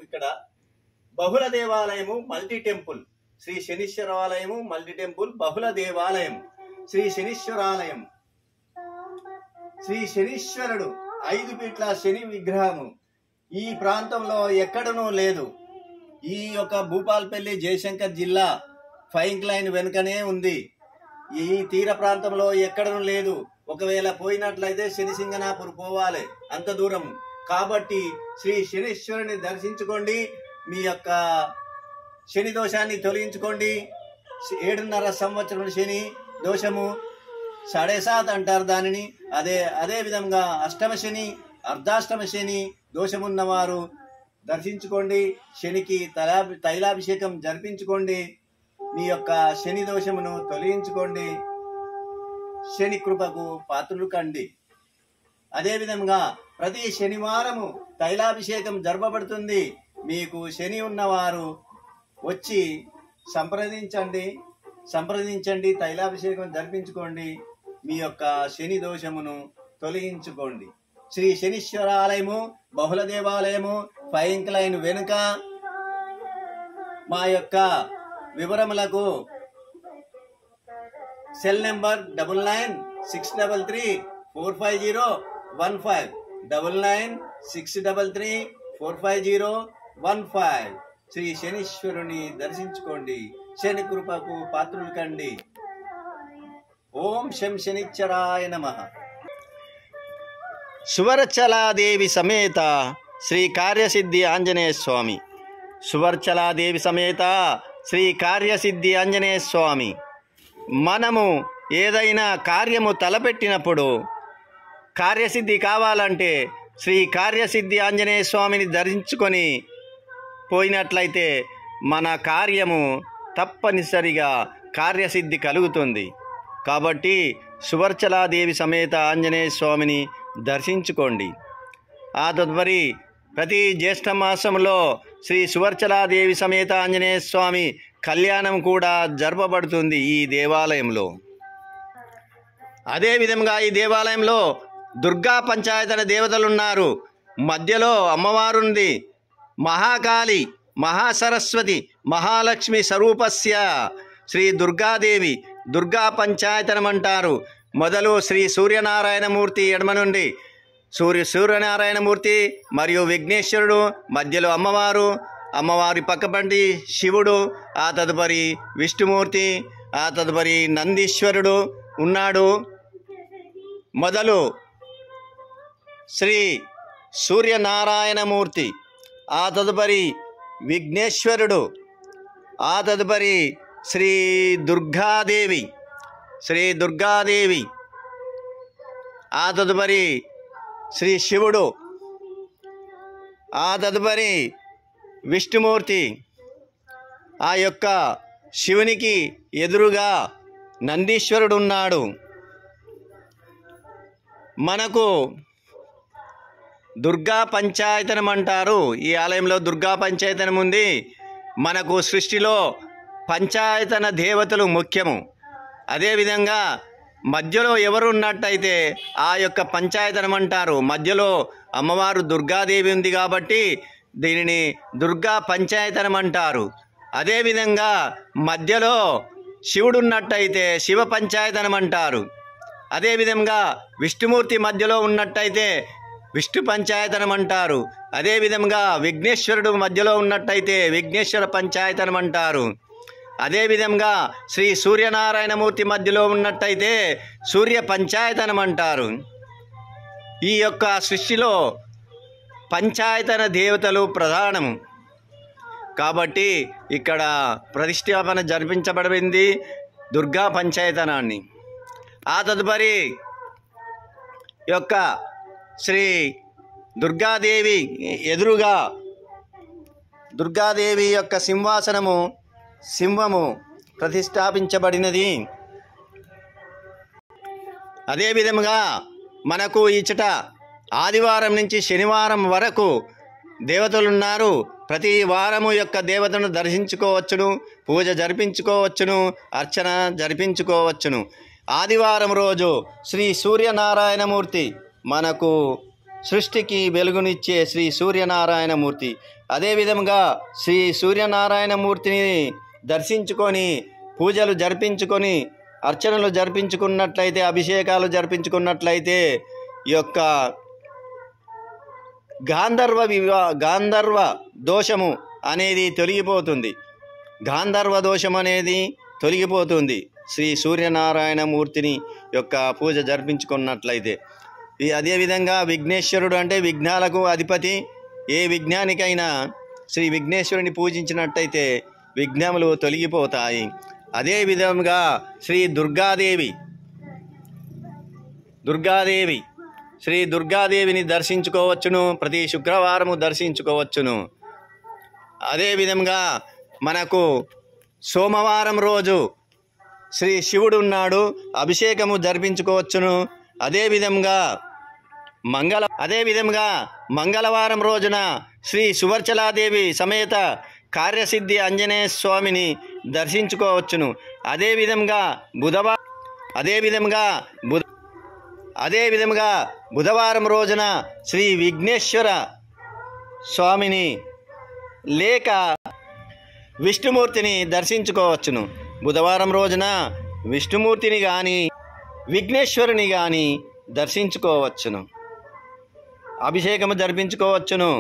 ఇక్కడ బహుళ దేవాలయము మల్టీ టెంపుల్, శ్రీ శనీశ్వరాలయము మల్టీ టెంపుల్ బహుళ దేవాలయం, శ్రీ శనీశ్వరాలయం. శ్రీ శనీశ్వరుడు 5 ఫీట్ల శని విగ్రహము ఈ ప్రాంతంలో ఎక్కడనూ లేదు. ఈ యొక్క భూపాల్పల్లి జయశంకర్ జిల్లా ఫైంక్ లైన్ వెనుకనే ఉంది. ఈ తీర ప్రాంతంలో ఎక్కడనూ లేదు. ఒకవేళ పోయినట్లయితే శనిసింగనాపూర్ పోవాలి, అంత దూరం. కాబట్టి శ్రీ శనీశ్వరుని దర్శించుకోండి, మీ యొక్క శని దోషాన్ని తొలగించుకోండి. 7.5 సంవత్సరం శని దోషము 7.5 అంటారు దానిని. అదే విధంగా అష్టమ శని, అర్ధాష్టమ శని దోషమున్నవారు దర్శించుకోండి. శనికి తైలాభిషేకం జరిపించుకోండి. మీ యొక్క శని దోషమును తొలగించుకోండి. శని కృపకు పాత్రులు కండి. అదేవిధంగా ప్రతి శనివారము తైలాభిషేకం జరపబడుతుంది. మీకు శని ఉన్నవారు వచ్చి సంప్రదించండి, తైలాభిషేకం జరిపించుకోండి. మీ యొక్క శని దోషమును తొలగించుకోండి. శ్రీ శనీశ్వరాలయము బహుళ దేవాలయము ఫైంక్ లైన్ వెనుక. మా యొక్క వివరములకు సెల్ నెంబర్ 9963345015 9963345015. శ్రీ శనీశ్వరుని దర్శించుకోండి. శని కృపకు పాత్రులు కండి. ఓం శం శనిశ్చరాయ నమః. సువర్చలాదేవి సమేత శ్రీ కార్యసిద్ధి ఆంజనేయ స్వామి. సువర్చలాదేవి సమేత శ్రీ కార్యసిద్ధి ఆంజనేయ స్వామి. మనము ఏదైనా కార్యము తలపెట్టినప్పుడు కార్యసిద్ధి కావాలంటే శ్రీ కార్యసిద్ధి ఆంజనేయ స్వామిని దర్శించుకొని పోయినట్లయితే మన కార్యము తప్పనిసరిగా కార్యసిద్ధి కలుగుతుంది. కాబట్టి సువర్చలాదేవి సమేత ఆంజనేయ స్వామిని దర్శించుకోండి. ఆ తదుపరి ప్రతి జ్యేష్ఠ మాసంలో శ్రీ సువర్చలాదేవి సమేత ఆంజనేయ స్వామి కళ్యాణం కూడా జరపబడుతుంది ఈ దేవాలయంలో. అదేవిధంగా ఈ దేవాలయంలో దుర్గా పంచాయతన దేవతలున్నారు. మధ్యలో అమ్మవారుంది. మహాకాళి, మహాసరస్వతి, మహాలక్ష్మి స్వరూపస్య శ్రీ దుర్గాదేవి దుర్గా పంచాయతనమంటారు. మొదలు శ్రీ సూర్యనారాయణమూర్తి ఎడమ నుండి సూర్యనారాయణమూర్తి మరియు విఘ్నేశ్వరుడు, మధ్యలో అమ్మవారి పక్కపంటి శివుడు, ఆ తదుపరి విష్ణుమూర్తి, ఆ తదుపరి నందీశ్వరుడు ఉన్నాడు. మొదలు శ్రీ సూర్యనారాయణమూర్తి, ఆ తదుపరి విఘ్నేశ్వరుడు, ఆ తదుపరి శ్రీ దుర్గాదేవి, ఆ తదుపరి శ్రీ శివుడు, ఆ తదుపరి విష్ణుమూర్తి. ఆ యొక్క శివునికి ఎదురుగా నందీశ్వరుడు ఉన్నాడు. మనకు దుర్గా పంచాయతనం అంటారు. ఈ ఆలయంలో దుర్గా పంచాయతనం ఉంది. మనకు సృష్టిలో పంచాయతన దేవతలు ముఖ్యము. అదేవిధంగా మధ్యలో ఎవరు ఉన్నట్టయితే ఆ యొక్క పంచాయతనం అంటారు. మధ్యలో అమ్మవారు దుర్గాదేవి ఉంది కాబట్టి దీనిని దుర్గా పంచాయతనం అంటారు. అదేవిధంగా మధ్యలో శివుడు ఉన్నట్టయితే శివ పంచాయతనం అంటారు. అదేవిధంగా విష్ణుమూర్తి మధ్యలో ఉన్నట్టయితే విష్ణు పంచాయతనం అంటారు. అదేవిధంగా విఘ్నేశ్వరుడు మధ్యలో ఉన్నట్టయితే విఘ్నేశ్వర పంచాయతనం అంటారు. అదేవిధంగా శ్రీ సూర్యనారాయణమూర్తి మధ్యలో ఉన్నట్టయితే సూర్య పంచాయతనం అంటారు. ఈ యొక్క సృష్టిలో పంచాయతన దేవతలు ప్రధానము కాబట్టి ఇక్కడ ప్రతిష్టాపన జరిపించబడింది దుర్గా పంచాయతనాన్ని. ఆ తదుపరి యొక్క శ్రీ దుర్గాదేవి ఎదురుగా దుర్గాదేవి యొక్క సింహము ప్రతిష్టాపించబడినది. అదేవిధంగా మనకు ఇచ్చట ఆదివారం నుంచి శనివారం వరకు దేవతలున్నారు. ప్రతి వారము యొక్క దేవతను దర్శించుకోవచ్చును, పూజ జరిపించుకోవచ్చును, అర్చన జరిపించుకోవచ్చును. ఆదివారం రోజు శ్రీ సూర్యనారాయణమూర్తి మనకు సృష్టికి వెలుగునిచ్చే శ్రీ సూర్యనారాయణమూర్తి. అదేవిధంగా శ్రీ సూర్యనారాయణమూర్తిని దర్శించుకొని పూజలు జరిపించుకొని అర్చనలు జరిపించుకున్నట్లయితే, అభిషేకాలు జరిపించుకున్నట్లయితే ఈ యొక్క గాంధర్వ దోషము అనేది తొలగిపోతుంది. గాంధర్వ దోషం అనేది తొలగిపోతుంది శ్రీ సూర్యనారాయణమూర్తిని యొక్క పూజ జరిపించుకున్నట్లయితే. అదేవిధంగా విఘ్నేశ్వరుడు అంటే విఘ్నాలకు అధిపతి. ఏ విఘ్నానికైనా శ్రీ విఘ్నేశ్వరుని పూజించినట్టయితే విఘ్నములు తొలగిపోతాయి. అదేవిధంగా శ్రీ దుర్గాదేవిని దర్శించుకోవచ్చును. ప్రతి శుక్రవారము దర్శించుకోవచ్చును. అదేవిధంగా మనకు సోమవారం రోజు శ్రీ శివుడు ఉన్నాడు, అభిషేకము జరిపించుకోవచ్చును. అదేవిధంగా మంగళవారం రోజున శ్రీ సువర్చలాదేవి సమేత కార్యసిద్ధి ఆంజనేయ స్వామిని దర్శించుకోవచ్చును. అదేవిధంగా బుధవారం రోజున శ్రీ విఘ్నేశ్వర స్వామిని లేక విష్ణుమూర్తిని దర్శించుకోవచ్చును. బుధవారం రోజున విష్ణుమూర్తిని కానీ విఘ్నేశ్వరుని కానీ దర్శించుకోవచ్చును, అభిషేకము జరిపించుకోవచ్చును.